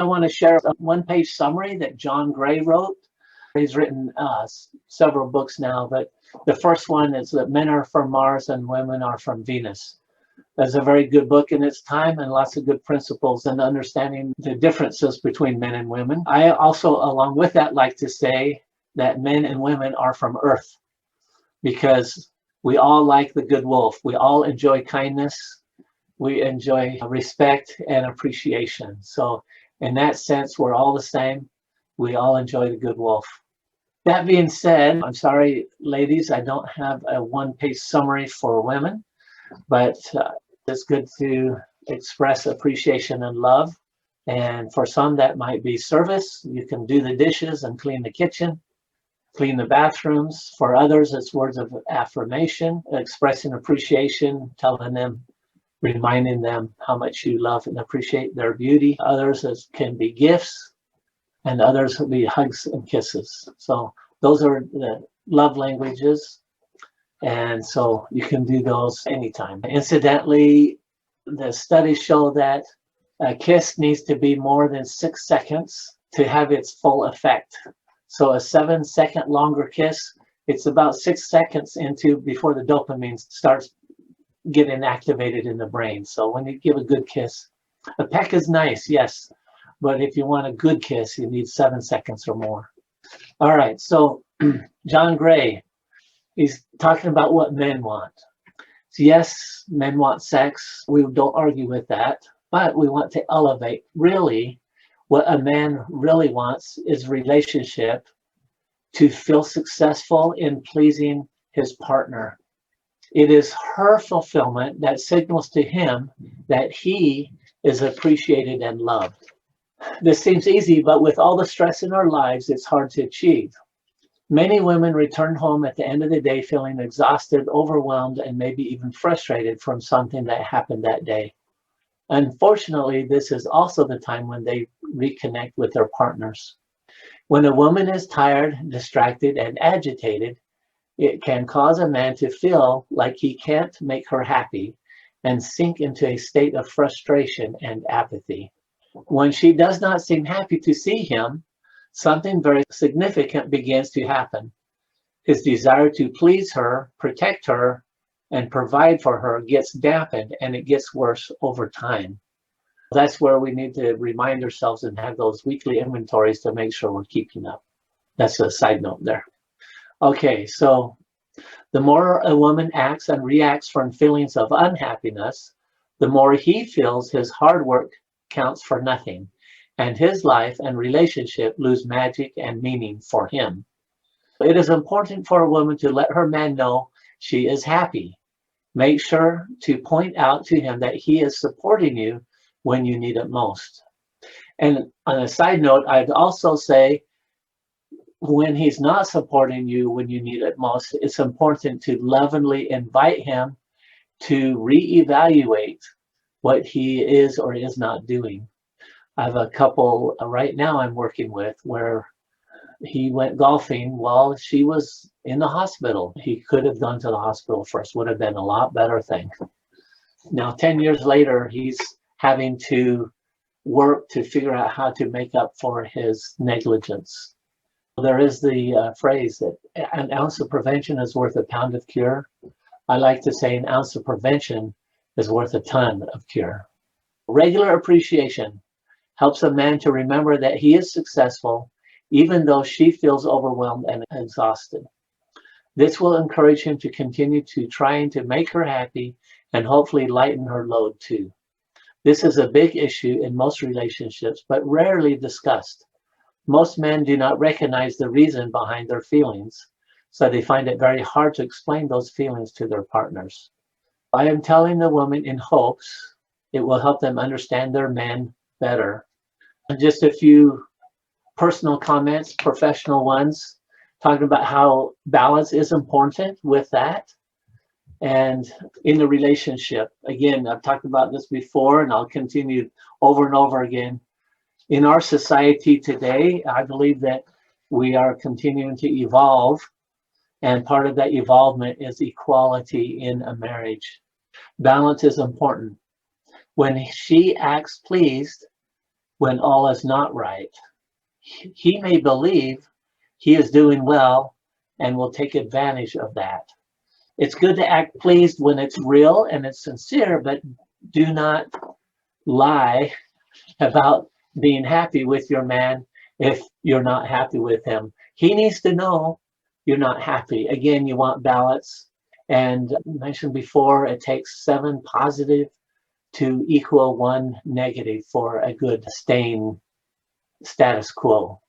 I want to share a one-page summary that John Gray wrote. He's written several books now, but the first one is that men are from Mars and women are from Venus. That's a very good book in its time and lots of good principles in understanding the differences between men and women. I also, along with that, like to say that men and women are from Earth because we all like the good wolf. We all enjoy kindness. We enjoy respect and appreciation. So in that sense, we're all the same. We all enjoy the good wolf. That being said, I'm sorry, ladies, I don't have a one-page summary for women, but it's good to express appreciation and love. And for some, that might be service. You can do the dishes and clean the kitchen, clean the bathrooms. For others, it's words of affirmation, expressing appreciation, telling them, reminding them how much you love and appreciate their beauty. Others can be gifts, and others will be hugs and kisses. So those are the love languages. And so you can do those anytime. Incidentally, the studies show that a kiss needs to be more than 6 seconds to have its full effect. So a 7-second longer kiss, it's about 6 seconds before the dopamine starts getting activated in the brain. So when you give a good kiss, a peck is nice, yes, but if you want a good kiss, you need 7 seconds or more. All right, so John Gray, he's talking about what men want. So yes, men want sex. We don't argue with that, but we want to elevate. Really, what a man really wants is relationship to feel successful in pleasing his partner. It is her fulfillment that signals to him that he is appreciated and loved. This seems easy, but with all the stress in our lives, it's hard to achieve. Many women return home at the end of the day feeling exhausted, overwhelmed, and maybe even frustrated from something that happened that day. Unfortunately, this is also the time when they reconnect with their partners. When a woman is tired, distracted, and agitated, it can cause a man to feel like he can't make her happy and sink into a state of frustration and apathy. When she does not seem happy to see him, something very significant begins to happen. His desire to please her, protect her, and provide for her gets dampened, and it gets worse over time. That's where we need to remind ourselves and have those weekly inventories to make sure we're keeping up. That's a side note there. Okay, so the more a woman acts and reacts from feelings of unhappiness, the more he feels his hard work counts for nothing, and his life and relationship lose magic and meaning for him. It is important for a woman to let her man know she is happy. Make sure to point out to him that he is supporting you when you need it most. And on a side note, I'd also say when he's not supporting you when you need it most, it's important to lovingly invite him to reevaluate what he is or is not doing. I have a couple right now I'm working with where he went golfing while she was in the hospital. He could have gone to the hospital first, would have been a lot better thing. Now, 10 years later, he's having to work to figure out how to make up for his negligence. There is the phrase that an ounce of prevention is worth a pound of cure. I like to say an ounce of prevention is worth a ton of cure. Regular appreciation helps a man to remember that he is successful, even though she feels overwhelmed and exhausted. This will encourage him to continue to trying to make her happy and hopefully lighten her load too. This is a big issue in most relationships, but rarely discussed. Most men do not recognize the reason behind their feelings, so they find it very hard to explain those feelings to their partners. I am telling the woman in hopes it will help them understand their man better. And just a few personal comments, professional ones, talking about how balance is important with that. And in the relationship, again, I've talked about this before and I'll continue over and over again. In our society today, I believe that we are continuing to evolve, and part of that evolvement is equality in a marriage. Balance is important. When she acts pleased, when all is not right. He may believe he is doing well and will take advantage of that. It's good to act pleased when it's real and it's sincere, but do not lie about being happy with your man if you're not happy with him. He needs to know you're not happy. Again, you want balance. And mentioned before, it takes 7 positive to equal 1 negative for a good staying status quo.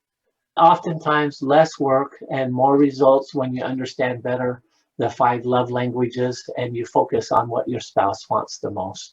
Oftentimes, less work and more results when you understand better the 5 love languages and you focus on what your spouse wants the most.